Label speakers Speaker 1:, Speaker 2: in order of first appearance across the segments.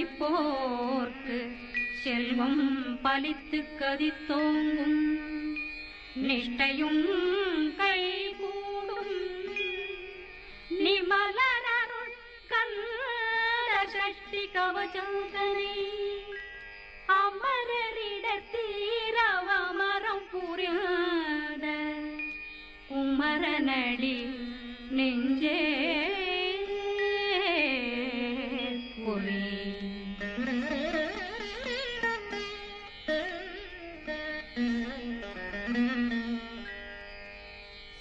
Speaker 1: படிப்போர்க்கு செல்வம் பலித்து கதித்தோங்கும் நிஷ்டையும் கைகூடும் நிமலனருள் கந்த சஷ்டி கவசந்தனை அமரரிடத்தீரவமரம் புரியாத குமரனடி நெஞ்சே புரி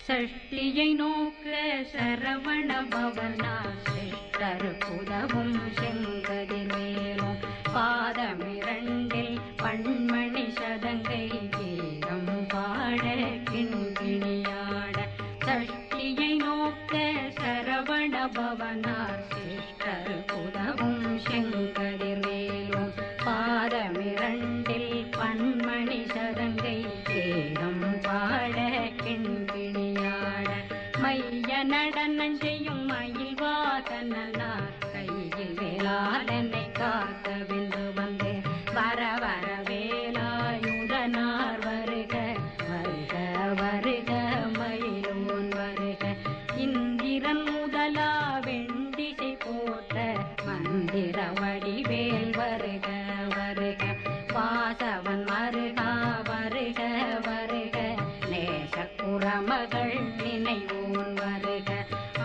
Speaker 1: சஷ்டியை நோக்க சரவண பவனா சிஷ்டர் புதவும் செங்கதிர்வேலும் பாதமிரண்டில் பண்மணி சதங்கை கீதம் பாட கிண்கிணியாட சஷ்டியை நோக்க சரவண பவனார் சிஷ்டர் புதவும் செங்கதிர்வேலும் பாதமிரண்டில் பண்மணி சதங்கை கீதம் பாட கிண்கிணியாட மைய நடனம் செய்யும் மயில் வாதனார் கையில் வேளாளனை காக்க வென்று வந்தே வர வர வேலாயுதனார் வருக வருக வருக மயிலோன் வருக இந்திரன் முதலா வெண்டிசை போட்ட மந்திர வடிவேல் வருக வருக வாசவன் வருகா வருக வருக நேசக்குறமகள் நினைவோன் வருக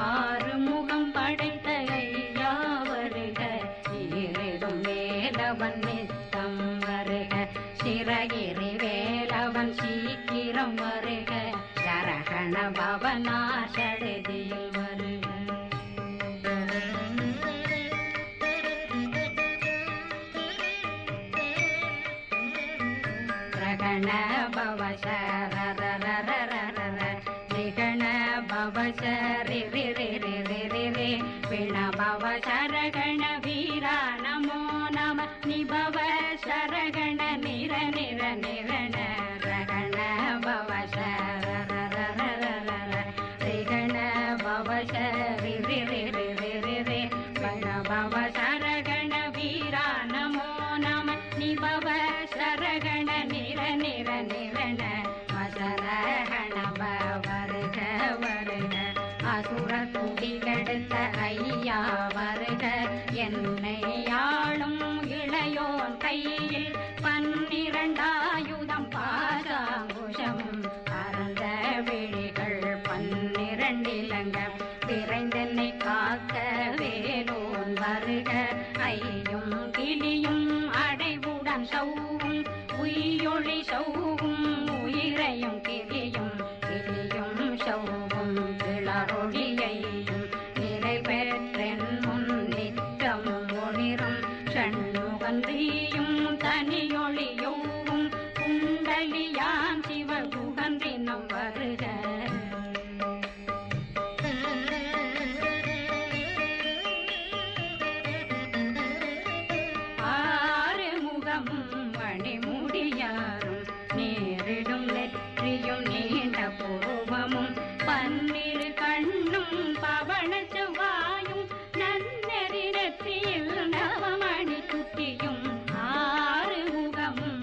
Speaker 1: ஆறு முகம் படைத்த ஐயா வருக ஈரிடும் வேலவன் நித்தம் வருக சிறகிரி வேலவன் சீக்கிரம் வருக சரகண பவனா சடுதியில் வருக ரகண பவசரரரரரரர நிகண பவசரி ரி ரி ரி ரி ரி ரி விண பவசரகண வீரா நமோ நம நிபவ சரகண நிர நிர நிரண ரகண பவசரரரரரர ரிகண பவசரி ரி ரி ரி ரி ரி ரி விண பவசரகண வீரா நமோ நம நிபவ சரகண நிர நிர நிரண மசரகண வருக வருக அசுர குடிகெடுத்த ஐயா வருக என்னை ஆளும் இளையோன் கையில் 12 ஆயுதம் பாசாங்குஷம் பரந்த விழிகள் 12 இலங்க விரைந்தென்னை காக்க வேலோன் வருக ஐயும் கிளியும் அடைவுடன் சௌவும் உயிரொளி சௌவும் உயிரையும் கிளியும் கிளியும் சௌவும் கிளரொளியையும் நிலை பெற்றென் முன் நிற்கும் ஒளிரும் சண்முகன்றியும் தனியொளியோவும் குண்டலியான் சிவகுகன்றினம் வருக மணிமுடியாரும் நேரிடும் நெற்றியும் நீண்ட பூவமும் 12 கண்ணும் பவன செவ்வாயும் நன்னெறி நெற்றியில் நவமணி குட்டியும் 6 முகமும்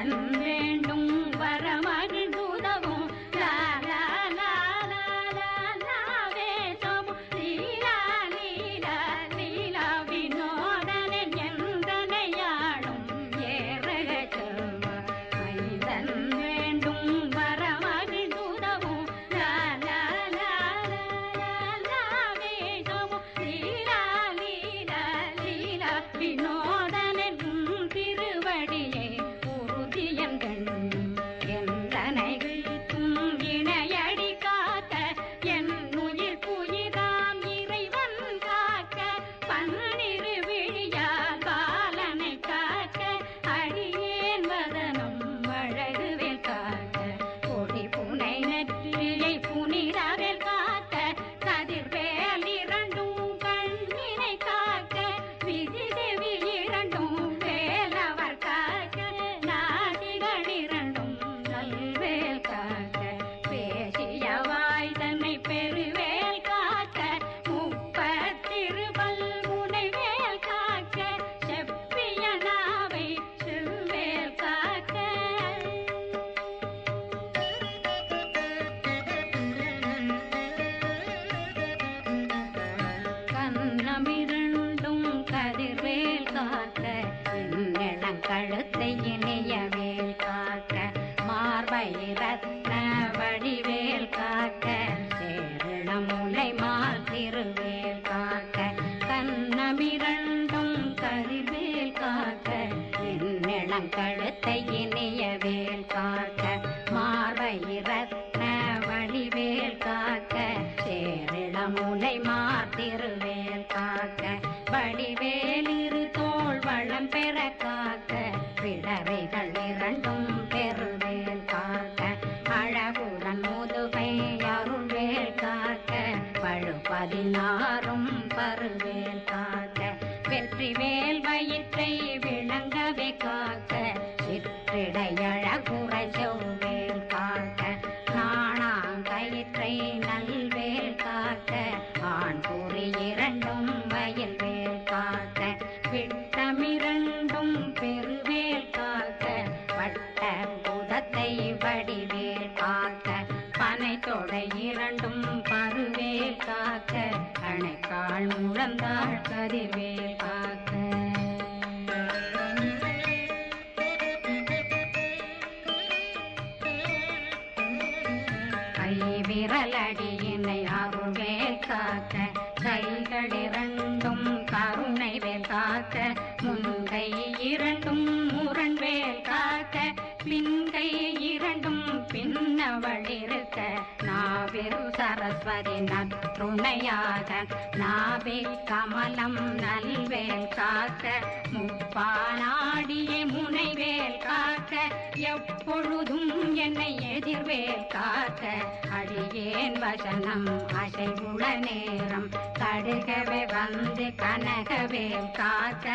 Speaker 1: மைந்தன் வேண்டும் வரமகிழ்ந்துதவும் கழுத்தை இணையவேல் காக்க மார்பை ரத்ன வடிவேல் காக்க சேரண முலை மால் திருவேல் காக்க கண்ணமிரண்டும் கதிர்வேல் காக்க கழுத்தை இணையவேல் காக்க மார்பை ரத்ன வடிவேல் காக்க சேரண முலை மால் திருவேல் காக்க வடிவேல் இரு தோள் வளம் பெற காக்க பிடரைகள் இரண்டும் பெருவேல் காக்க அழகுடன் முதுகை அருள்வேல் காக்க பழுப்பதினாரும் பருவேல் காக்க வெற்றிவேல் வயிற்றை விளங்கவே காக்க சிற்றிடையழகுரை செவ்வேல் காக்க நாணாங்கயிற்றை நல்வேல் காக்க ஆண் குறி இரண்டும் வயல்வேல் காக்க விட்டமிரண்டும் பெருவேல் காக்க வட்ட புதத்தை வடிவேல் காக்க பனை தொடை இரண்டும் பருவேல் காக்க அணைக்கால் முழந்தாள் கதிர்வேல் காக்க கை விரலடியினை அருள்வேல் காக்க கைகள் இரண்டும் கருணை வேல் காக்க முன்கை இரண்டும் முரண்வேல் காக்க பின்கை இரண்டும் பின்னவளிருக்க நாவில் சரஸ்வதி நற்றுணையாக நாவே கமலம் நல்வேல் காக்க முப்பானாடியே முனைவேல் காக்க எப்பொழுதும் என்னை எதிர்வேல் காக்க அடியேன் வசனம் அசைவுள நேரம் கடுகவே வந்து கனகவேல் காக்க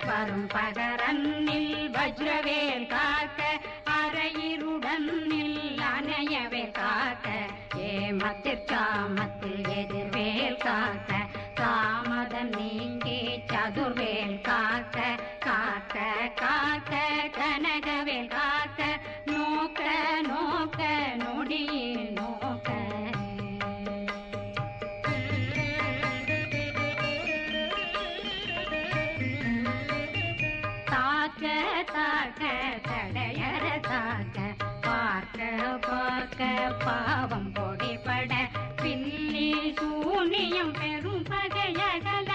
Speaker 1: வரும் பகரன்னில் வஜ்ரவேல் காக்க அரையிருடன் அணையவே காக்க ஏமத்திற்காமத்தில் எதிர்வேல் காக்க தாமதம் நீங்கி சதுர்வேல் காக்க காக்க காக்க கனகவேல் காக்க நோக்க நோக்க நொடியில் நோக்க தாக்க தாக்க தடையற தாக்க பார்க்க பார்க்க பாவம் பொடிபட பில்லி சூனியம் பெரும் பகையகல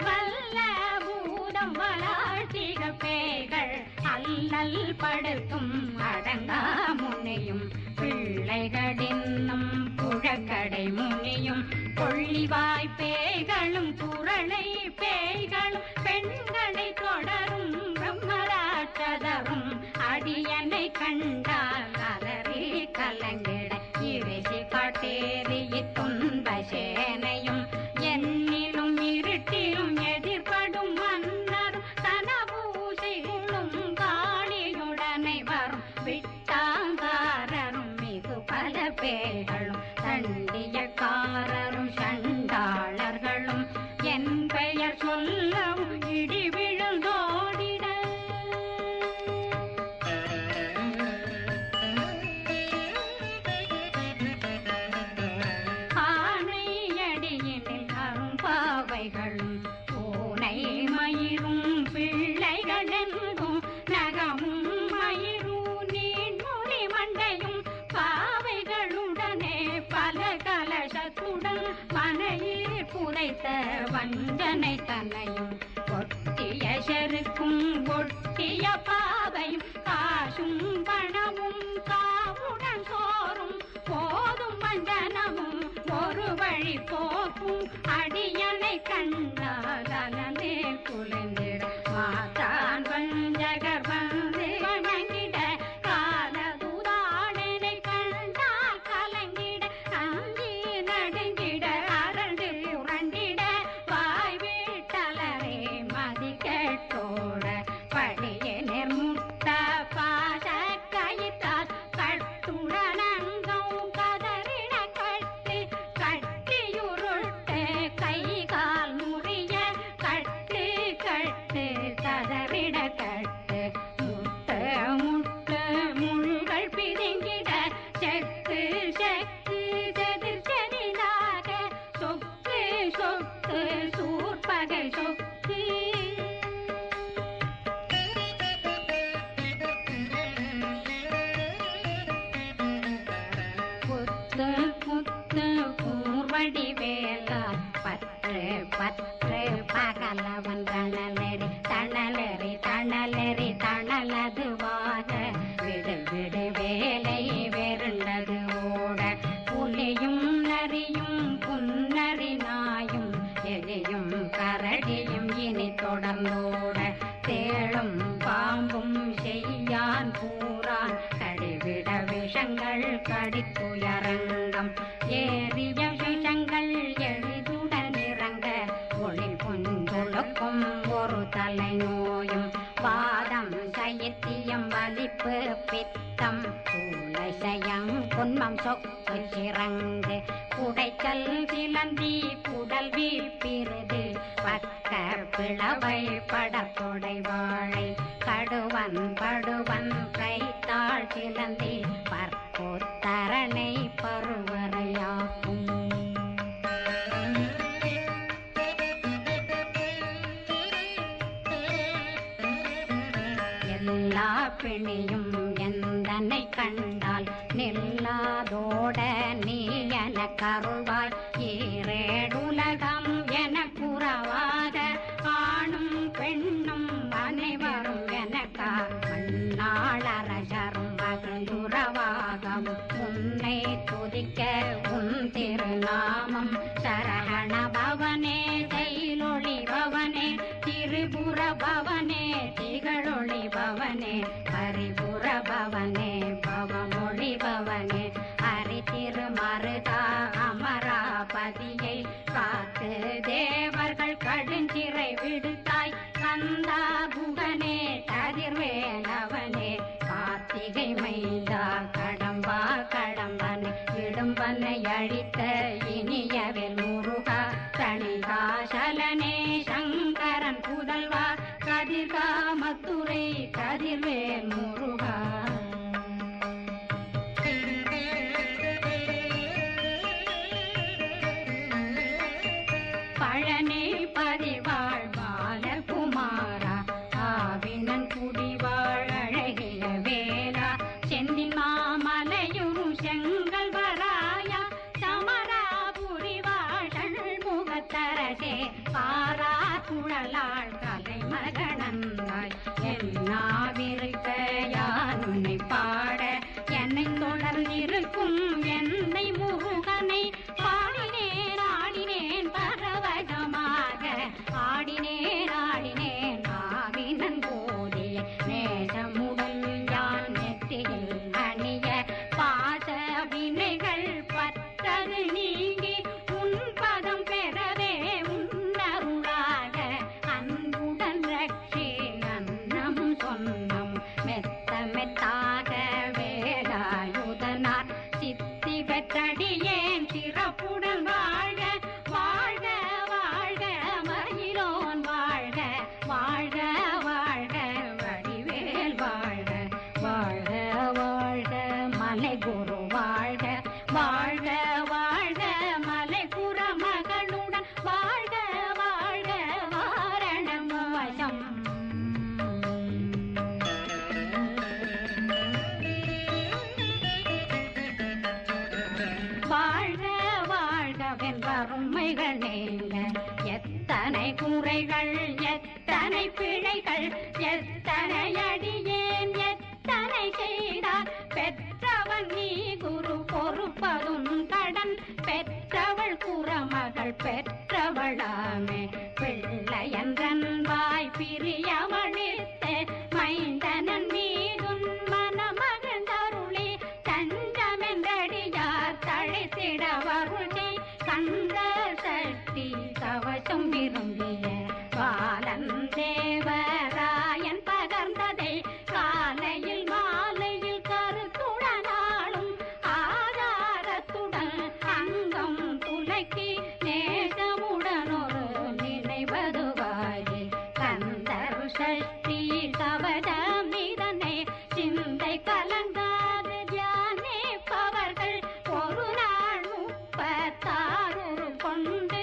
Speaker 1: வல்ல பூதம் வளாழ்த்திக பேய்கள் அல்லல் படுத்தும் அடங்கா முனையும் பிள்ளைகளின்னும் புழக்கடை முனியும் கொள்ளிவாய் பேய்களும் குரளை பேய்களும் பெண்களை தொடரும் பிரம்மராட்சதரும் அடியனை கண்டால் அலறி கலங்கிட இறைசி காட்டேறிய துன்ப சேனையும் என்னிலும் இருட்டிலும் எதிர்படும் மன்னரும் தனபூசைகளும் காளியுடனை வரும் விட்டாங்காரரும் மிகு பல பேர்களும் தண்டியக்காரரும் சண்டாளர்களும் என் பெயர் சொல்லவும் இடி விழுந்தோடிட அத்தனை தன்னையும் ஒட்டிய செருக்கும் ஒட்டிய பாவையும் காசும் பணமும் காவுடன் சோறும் போதும் வஞ்சனமும் ஒரு வழி போக்கும் அடியனை கண்டால் அலந்தே குலைந்திட மாத்தான் வஞ்சகர் வந்து வணங்கிட காலதுதாடனை கண்டால் கலங்கிட அஞ்சி நடுங்கிட அரண்டு உரண்டிட வாய் வீட்டலரே மதி கேட்டோட படியனர் முட்ட பாச கயித்தால் கட்டுடனங்கம் கதறிட கட்டு கட்டியுருட்டு கை கால் முறிய கட்டு கட்டு கதறிட கட்டு முட்டு முட்டு முள்கள் பிதுங்கிட செக்கு செக்கு செதிர் செதிலாக சொக்கு சொக்கு சூர்பகை சொக்கு புத்து புத்து கூர்வடி வேலால் பற்று பற்று பகலவன் தணலெறி தணலெறி தணலெறி தணலதுவாக விடு விடு வேலை வெருண்டது ஓட புலியும் நரியும் புன்னரி நாயும் எலியும் கரடியும் இனி தொடர்ந்தோட தேளும் பாம்பும் செய்யான் பூரான் கடிவிட விஷங்கள் கடித்துயரங்கம் ஏறிய விஷங்கள் எளிதுடன் இறங்க ஒளி புந்துழுக்கும் ஒரு தலை நோயும் வாதம் சைத்தியம் வலிப்பு பித்தம் சூளைசயம் குன்மம் சொக்கு சிறங்கு குடைச்சல் சிலந்தி குடல் வீப்பிருது பக்க பிளவை படத்தொடை வாழை கடுவன் படுவன் கைத்தாள் சிலந்தி பற்போத்தரணை பருவரையாக்கும் எல்லா பிணியும் எந்தனை கண்டால் நில்லாதோட நீ என கருள்வாய் ஈரேடுலகம் என குறவாக ஆணும் பெண்ணும் அனைவரும் எனக்கா மண்ணாளரசரும் மகிழ்ந்துறவாகம் உன்னை துதிக்க உன் திருநாமம் சரகண பவனே செயலொளி பவனே திரிபுர பவனே திகழொளி பவனே பரிபுர பவனே பவமொழி பவனே ஹரி திருமருகா அமராபதியை காத்து தேவர்கள் கடுஞ்சிறை விடுத்தாய் கந்தா குகனே கதிர்வேலவனே கார்த்திகை மைந்தா கடம்பா கடம்பன் இடும்பனை அழித்த இனியவேல் முருகா தணிகாசலனே சங்கரன் புதல்வா கதிர்காமத்துரை கதிர்வேல் முருகா பழனி பதிவாழ் பாலகுமாரா ஆவினன் குடிவாழ் அழகிய வேலா செந்தின் மாமலையும் செங்கல் வராயா சமராபுரி வாழல் முகத்தரசே பாரா குழலாள் கலை மகனந்தாய் என்னாவிருக்க யான் உன்னை பாட என்னை தொடர்ந்திருக்கும் என்னை முருகனை பாடினேன் ஆடினேன் பரவசமாக ஆடினேன் ஆடினேன் ஆவினன் போதிய நேசமுடன் யான் நெற்றியில் அணிய பாச வினைகள் பற்றது நீங்கி உன் பதம் பெறவே உன்னருளாக அன்புடன் ரட்சி அன்னம் சொன்னம் மெத்த மெத்தாக வேலாயுதனார் சித்தி பெற்றடியேன் சிறப்புடன் வாழ்க வாழ்க வாழ்க மயிலோன் வாழ்க வாழ்க வாழ்க வடிவேல் வாழ்க வாழ்க வாழ்க மலை குரு வாழ்க வாழ்க வாழ்க மலை புற மகளுடன் வாழ்க வாழ்க வாரணம் வசம் வாழ்க வாழ்க வென்றருமைகள் நீங்க எத்தனை குறைகள் எத்தனை பிழைகள் எத்தனை அடியேன் எத்தனை செய்தார் பெற்றவன் நீ குரு பொறுப்பதும் கடன் பெற்றவள் குறமகள் பெற்றவளாமே பிள்ளையன்றன் வாய் பிரியமளித்த மைந்தனன் மீதுன் மனமகந்தருளி தஞ்சமென்றடியார் தழைத்திட வருளி கந்த சக்தி கவசம் விரும்பிய பாலன் தேவராயன் பகர்ந்ததை காலையில் மாலையில் கருத்துடனாலும் ஆதாரத்துடன் அங்கம் துலக்கி நேசமுடனொரு நினைவதுவாகி கந்தர் சஷ்டி கவதமிதனை சிந்தை கலங்காது தியானிப்பவர்கள் ஒரு நாள் 36 கொண்டு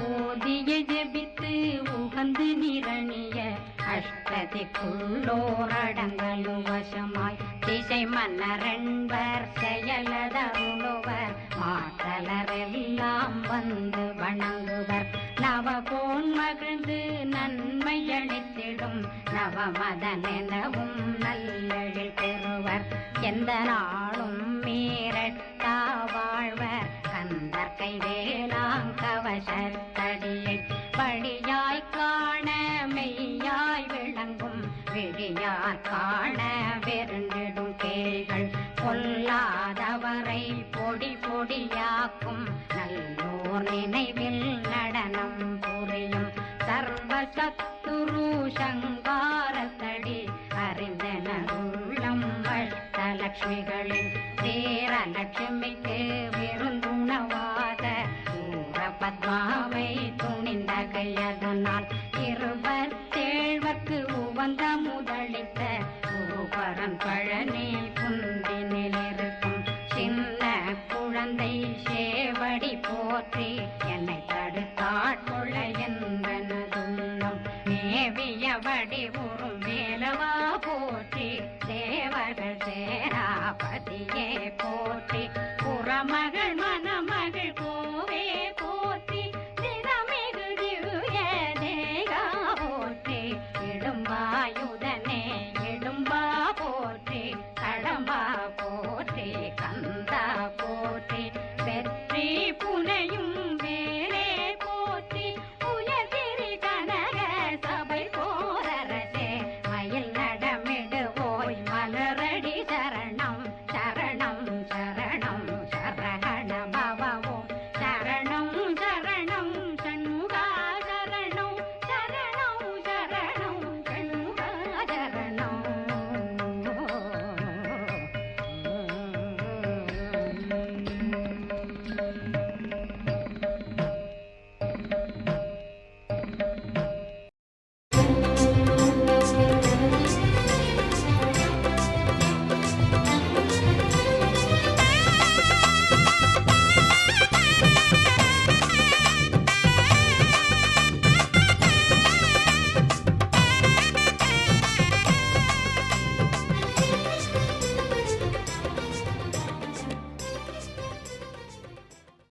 Speaker 1: ஓதிய ஜெபித்து உகந்து நிரணிய அஷ்டதிக்குள்ளோரடங்களும் வசமாய் திசை மன்னரென்பர் செயலதருளுவர் மாற்றலரெல்லாம் வந்து வணங்குவர் நவபோன் மகிழ்ந்து நன்மை அளித்திடும் நவமதனெனவும் நல்லெழில் பெறுவர் எந்த நாளும் மீறட்டா வாழ்வர் கந்தர் கைவேலாங் கவசத்தடியை படியாய் காண மெய்யாய் விளங்கும் விழியார் காண வெருண்டிடும் கேள்கள் பொல்லாதவரை பொடி பொடியாக்கும் நல்லோர் நினைவில் நடனம் புரியும் சர்வ சத்துரு சங்காரத்தடி அறிந்தனருள்ளம் அஷ்டலட்சுமிகளின் வீரலட்சுமிக்கு விருந்துணவாத பத்மாவை துணிந்த கையதனால் 27 உவந்த முதலித்த குருபரன் பழனில் குந்தினில் இருக்கும் சின்ன குழந்தை சேவடி போற்றி என்னை தடுத்தாட்கொள்ள என்